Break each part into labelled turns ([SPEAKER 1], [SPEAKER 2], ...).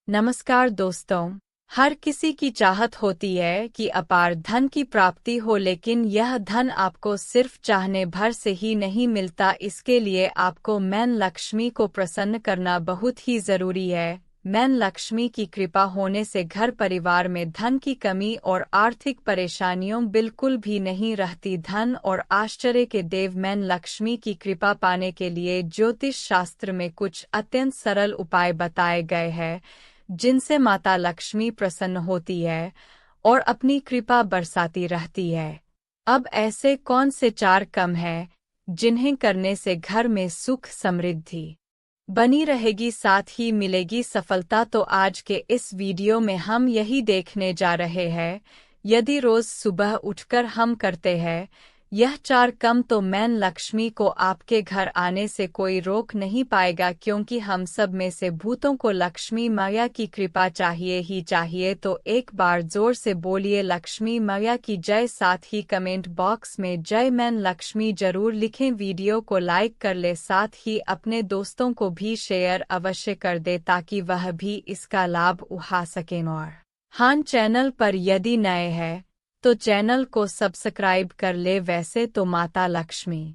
[SPEAKER 1] नमस्कार दोस्तों। हर किसी की चाहत होती है कि अपार धन की प्राप्ति हो, लेकिन यह धन आपको सिर्फ चाहने भर से ही नहीं मिलता। इसके लिए आपको मैन लक्ष्मी को प्रसन्न करना बहुत ही जरूरी है। मैन लक्ष्मी की कृपा होने से घर परिवार में धन की कमी और आर्थिक परेशानियों बिल्कुल भी नहीं रहती। धन और आश्चर्य के देव मैन लक्ष्मी की कृपा पाने के लिए ज्योतिष शास्त्र में कुछ अत्यंत सरल उपाय बताए गए हैं, जिनसे माता लक्ष्मी प्रसन्न होती है और अपनी कृपा बरसाती रहती है। अब ऐसे कौन से 4 काम हैं जिन्हें करने से घर में सुख समृद्धि बनी रहेगी, साथ ही मिलेगी सफलता? तो आज के इस वीडियो में हम यही देखने जा रहे हैं। यदि रोज सुबह उठकर हम करते हैं यह 4 काम, तो मैन लक्ष्मी को आपके घर आने से कोई रोक नहीं पाएगा, क्योंकि हम सब में से भूतों को लक्ष्मी मैया की कृपा चाहिए ही चाहिए। तो एक बार जोर से बोलिए लक्ष्मी मैया की जय। साथ ही कमेंट बॉक्स में जय मैन लक्ष्मी जरूर लिखें। वीडियो को लाइक कर ले, साथ ही अपने दोस्तों को भी शेयर अवश्य कर दे ताकि वह भी इसका लाभ उठा सकें। और हाँ, चैनल पर यदि नए हैं तो चैनल को सब्सक्राइब कर ले। वैसे तो माता लक्ष्मी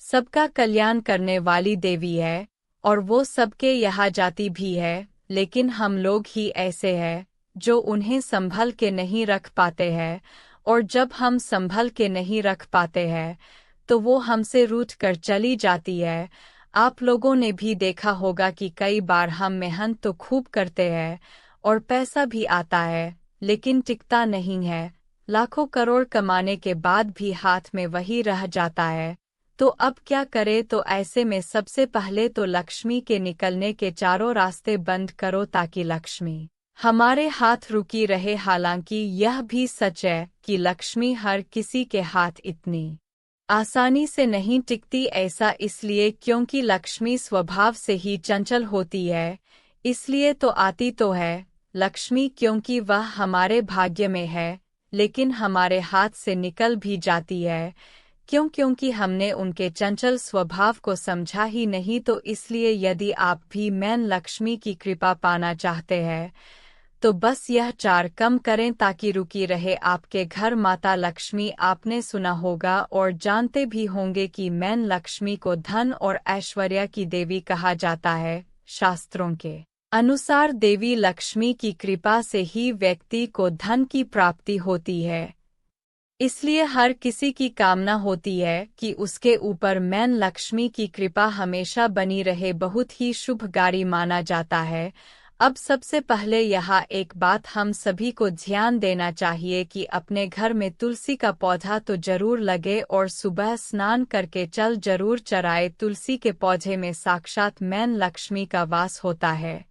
[SPEAKER 1] सबका कल्याण करने वाली देवी है और वो सबके यहाँ जाती भी है, लेकिन हम लोग ही ऐसे हैं जो उन्हें संभल के नहीं रख पाते हैं, और जब हम संभल के नहीं रख पाते हैं तो वो हमसे रूठ कर चली जाती है। आप लोगों ने भी देखा होगा कि कई बार हम मेहनत तो खूब करते हैं और पैसा भी आता है, लेकिन टिकता नहीं है। लाखों करोड़ कमाने के बाद भी हाथ में वही रह जाता है। तो अब क्या करें? तो ऐसे में सबसे पहले तो लक्ष्मी के निकलने के चारों रास्ते बंद करो ताकि लक्ष्मी हमारे हाथ रुकी रहे। हालांकि यह भी सच है कि लक्ष्मी हर किसी के हाथ इतनी आसानी से नहीं टिकती। ऐसा इसलिए क्योंकि लक्ष्मी स्वभाव से ही चंचल होती है, इसलिए तो आती तो है लक्ष्मी, क्योंकि वह हमारे भाग्य में है, लेकिन हमारे हाथ से निकल भी जाती है क्योंकि हमने उनके चंचल स्वभाव को समझा ही नहीं। तो इसलिए यदि आप भी मैन लक्ष्मी की कृपा पाना चाहते हैं तो बस यह 4 काम करें ताकि रुकी रहे आपके घर माता लक्ष्मी। आपने सुना होगा और जानते भी होंगे कि मैन लक्ष्मी को धन और ऐश्वर्य की देवी कहा जाता है। शास्त्रों के अनुसार देवी लक्ष्मी की कृपा से ही व्यक्ति को धन की प्राप्ति होती है, इसलिए हर किसी की कामना होती है कि उसके ऊपर मैन लक्ष्मी की कृपा हमेशा बनी रहे। बहुत ही शुभकारी माना जाता है। अब सबसे पहले यहाँ एक बात हम सभी को ध्यान देना चाहिए कि अपने घर में तुलसी का पौधा तो जरूर लगे और सुबह स्नान करके जल जरूर चढ़ाए। तुलसी के पौधे में साक्षात मैन लक्ष्मी का वास होता है,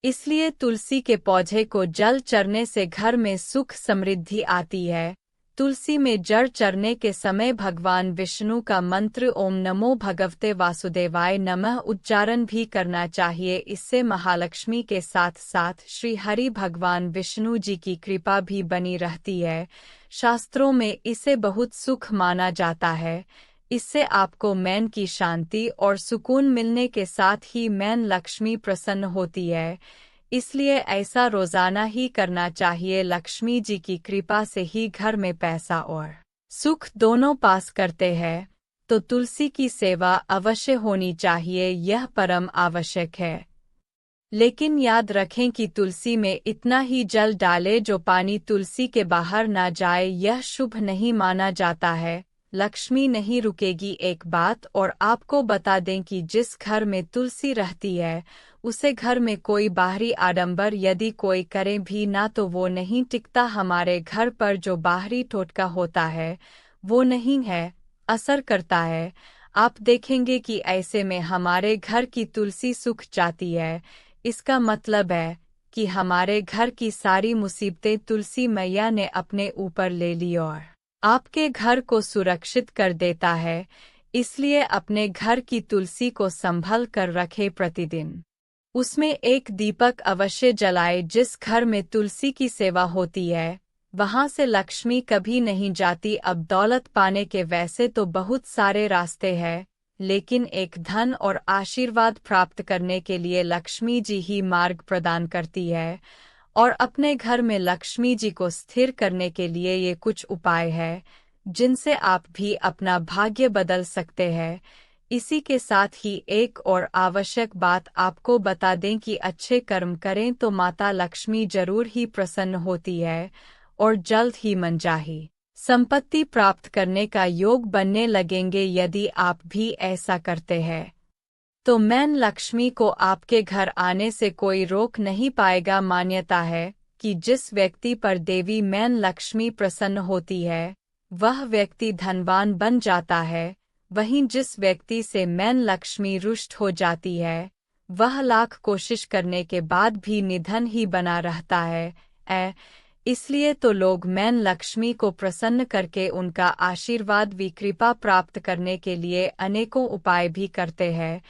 [SPEAKER 1] इसलिए तुलसी के पौधे को जल चढ़ने से घर में सुख समृद्धि आती है। तुलसी में जड़ चढ़ने के समय भगवान विष्णु का मंत्र ओम नमो भगवते वासुदेवाय नमः उच्चारण भी करना चाहिए। इससे महालक्ष्मी के साथ साथ श्री हरि भगवान विष्णु जी की कृपा भी बनी रहती है। शास्त्रों में इसे बहुत सुख माना जाता है। इससे आपको मैन की शांति और सुकून मिलने के साथ ही मैन लक्ष्मी प्रसन्न होती है, इसलिए ऐसा रोजाना ही करना चाहिए। लक्ष्मी जी की कृपा से ही घर में पैसा और सुख दोनों पास करते हैं, तो तुलसी की सेवा अवश्य होनी चाहिए, यह परम आवश्यक है। लेकिन याद रखें कि तुलसी में इतना ही जल डालें जो पानी तुलसी के बाहर ना जाए, यह शुभ नहीं माना जाता है। लक्ष्मी नहीं रुकेगी। एक बात और आपको बता दें कि जिस घर में तुलसी रहती है उसे घर में कोई बाहरी आडंबर यदि कोई करे भी ना तो वो नहीं टिकता। हमारे घर पर जो बाहरी टोटका होता है वो नहीं है असर करता है। आप देखेंगे कि ऐसे में हमारे घर की तुलसी सूख जाती है। इसका मतलब है कि हमारे घर की सारी मुसीबतें तुलसी मैया ने अपने ऊपर ले ली और आपके घर को सुरक्षित कर देता है। इसलिए अपने घर की तुलसी को संभल कर रखे। प्रतिदिन उसमें एक दीपक अवश्य जलाए। जिस घर में तुलसी की सेवा होती है वहां से लक्ष्मी कभी नहीं जाती। अब दौलत पाने के वैसे तो बहुत सारे रास्ते हैं, लेकिन एक धन और आशीर्वाद प्राप्त करने के लिए लक्ष्मी जी ही मार्ग प्रदान करती है। और अपने घर में लक्ष्मी जी को स्थिर करने के लिए ये कुछ उपाय है जिनसे आप भी अपना भाग्य बदल सकते हैं। इसी के साथ ही एक और आवश्यक बात आपको बता दें कि अच्छे कर्म करें तो माता लक्ष्मी जरूर ही प्रसन्न होती है और जल्द ही मनचाही संपत्ति प्राप्त करने का योग बनने लगेंगे। यदि आप भी ऐसा करते हैं तो मैन लक्ष्मी को आपके घर आने से कोई रोक नहीं पाएगा। मान्यता है कि जिस व्यक्ति पर देवी मैन लक्ष्मी प्रसन्न होती है वह व्यक्ति धनवान बन जाता है, वहीं जिस व्यक्ति से मैन लक्ष्मी रुष्ट हो जाती है वह लाख कोशिश करने के बाद भी निधन ही बना रहता है। इसलिए तो लोग मैन लक्ष्मी को प्रसन्न करके उनका आशीर्वाद व कृपा प्राप्त करने के लिए अनेकों उपाय भी करते हैं,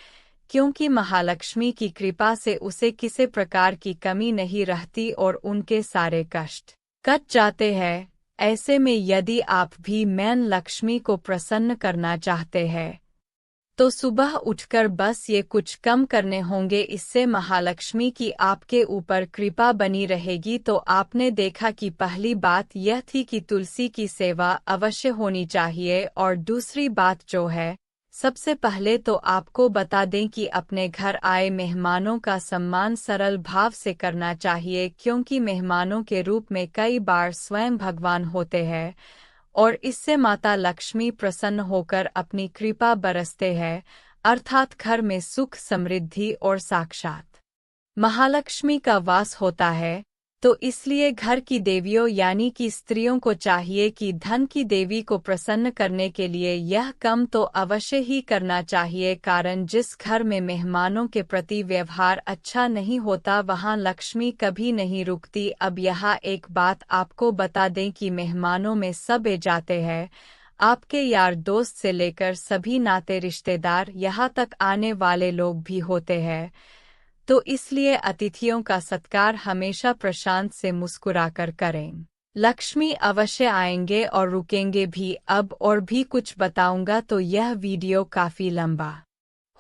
[SPEAKER 1] क्योंकि महालक्ष्मी की कृपा से उसे किसी प्रकार की कमी नहीं रहती और उनके सारे कष्ट कट जाते हैं। ऐसे में यदि आप भी मैन लक्ष्मी को प्रसन्न करना चाहते हैं तो सुबह उठकर बस ये कुछ कम करने होंगे, इससे महालक्ष्मी की आपके ऊपर कृपा बनी रहेगी। तो आपने देखा कि पहली बात यह थी कि तुलसी की सेवा अवश्य होनी चाहिए, और दूसरी बात जो है सबसे पहले तो आपको बता दें कि अपने घर आए मेहमानों का सम्मान सरल भाव से करना चाहिए, क्योंकि मेहमानों के रूप में कई बार स्वयं भगवान होते हैं और इससे माता लक्ष्मी प्रसन्न होकर अपनी कृपा बरसते हैं, अर्थात घर में सुख समृद्धि और साक्षात महालक्ष्मी का वास होता है। तो इसलिए घर की देवियों यानी कि स्त्रियों को चाहिए कि धन की देवी को प्रसन्न करने के लिए यह काम तो अवश्य ही करना चाहिए, कारण जिस घर में मेहमानों के प्रति व्यवहार अच्छा नहीं होता वहां लक्ष्मी कभी नहीं रुकती। अब यहाँ एक बात आपको बता दें कि मेहमानों में सब ए जाते हैं, आपके यार दोस्त से लेकर सभी नाते रिश्तेदार यहाँ तक आने वाले लोग भी होते हैं। तो इसलिए अतिथियों का सत्कार हमेशा प्रशांत से मुस्कुराकर करें। लक्ष्मी अवश्य आएंगे और रुकेंगे भी। अब और भी कुछ बताऊंगा तो यह वीडियो काफी लंबा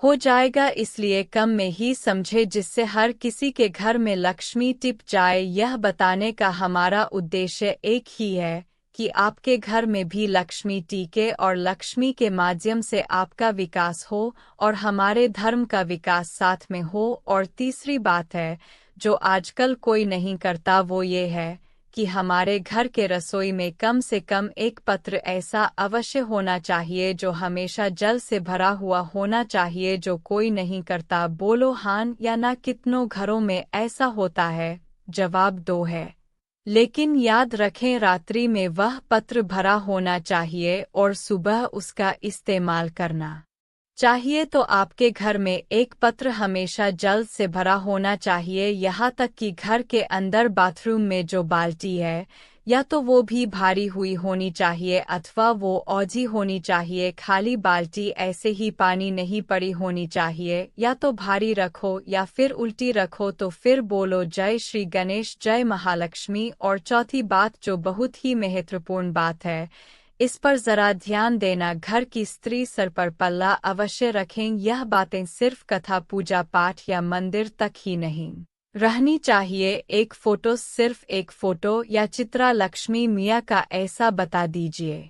[SPEAKER 1] हो जाएगा, इसलिए कम में ही समझे जिससे हर किसी के घर में लक्ष्मी टिप जाए। यह बताने का हमारा उद्देश्य एक ही है कि आपके घर में भी लक्ष्मी टिके और लक्ष्मी के माध्यम से आपका विकास हो और हमारे धर्म का विकास साथ में हो। और तीसरी बात है जो आजकल कोई नहीं करता, वो ये है कि हमारे घर के रसोई में कम से कम एक पत्र ऐसा अवश्य होना चाहिए जो हमेशा जल से भरा हुआ होना चाहिए, जो कोई नहीं करता। बोलो हाँ या ना। कितनों घरों में ऐसा होता है? जवाब दो है। लेकिन याद रखें रात्रि में वह पत्र भरा होना चाहिए और सुबह उसका इस्तेमाल करना चाहिए। तो आपके घर में एक पत्र हमेशा जल से भरा होना चाहिए, यहाँ तक कि घर के अंदर बाथरूम में जो बाल्टी है या तो वो भी भारी हुई होनी चाहिए अथवा वो औजी होनी चाहिए। खाली बाल्टी ऐसे ही पानी नहीं पड़ी होनी चाहिए, या तो भारी रखो या फिर उल्टी रखो। तो फिर बोलो जय श्री गणेश, जय महालक्ष्मी। और चौथी बात जो बहुत ही महत्वपूर्ण बात है, इस पर जरा ध्यान देना, घर की स्त्री सर पर पल्ला अवश्य रखें। यह बातें सिर्फ कथा पूजा पाठ या मंदिर तक ही नहीं रहनी चाहिए। एक फोटो, सिर्फ एक फोटो या चित्रा लक्ष्मी मैया का ऐसा बता दीजिए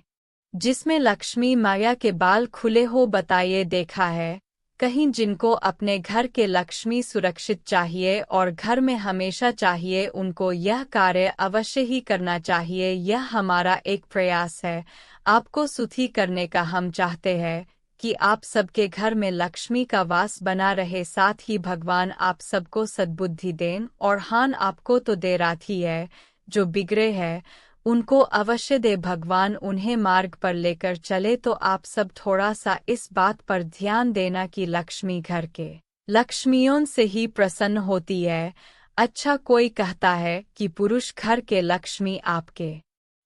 [SPEAKER 1] जिसमें लक्ष्मी मैया के बाल खुले हो। बताइए देखा है कहीं जिनको अपने घर के लक्ष्मी सुरक्षित चाहिए और घर में हमेशा चाहिए, उनको यह कार्य अवश्य ही करना चाहिए। यह हमारा एक प्रयास है आपको सुखी करने का। हम चाहते हैं कि आप सबके घर में लक्ष्मी का वास बना रहे, साथ ही भगवान आप सबको सद्बुद्धि दें। और हाँ, आपको तो दे राथी है, जो बिगड़े हैं उनको अवश्य दे भगवान, उन्हें मार्ग पर लेकर चले। तो आप सब थोड़ा सा इस बात पर ध्यान देना कि लक्ष्मी घर के लक्ष्मियों से ही प्रसन्न होती है। अच्छा, कोई कहता है कि पुरुष घर के लक्ष्मी आपके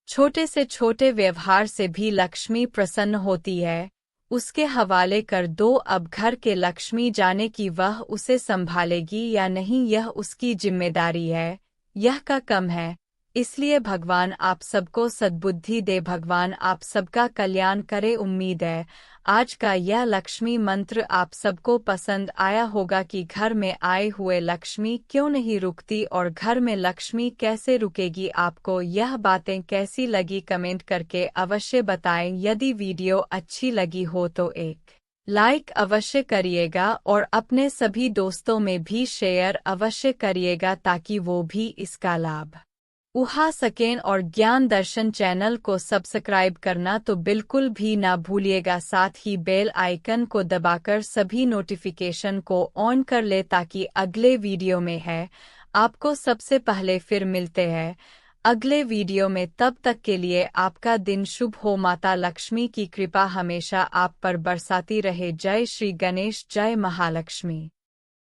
[SPEAKER 1] छोटे से छोटे व्यवहार से भी लक्ष्मी प्रसन्न होती है, उसके हवाले कर दो। अब घर के लक्ष्मी जाने कि वह उसे संभालेगी या नहीं, यह उसकी जिम्मेदारी है, यह का कम है। इसलिए भगवान आप सबको सद्बुद्धि दे, भगवान आप सबका कल्याण करे। उम्मीद है आज का यह लक्ष्मी मंत्र आप सबको पसंद आया होगा कि घर में आए हुए लक्ष्मी क्यों नहीं रुकती और घर में लक्ष्मी कैसे रुकेगी। आपको यह बातें कैसी लगी कमेंट करके अवश्य बताएं। यदि वीडियो अच्छी लगी हो तो एक लाइक अवश्य करिएगा और अपने सभी दोस्तों में भी शेयर अवश्य करिएगा ताकि वो भी इसका लाभ उठा सकें। और ज्ञान दर्शन चैनल को सब्सक्राइब करना तो बिल्कुल भी ना भूलिएगा। साथ ही बेल आइकन को दबाकर सभी नोटिफिकेशन को ऑन कर ले ताकि अगले वीडियो में है आपको सबसे पहले। फिर मिलते हैं अगले वीडियो में, तब तक के लिए आपका दिन शुभ हो। माता लक्ष्मी की कृपा हमेशा आप पर बरसाती रहे। जय श्री गणेश, जय महालक्ष्मी।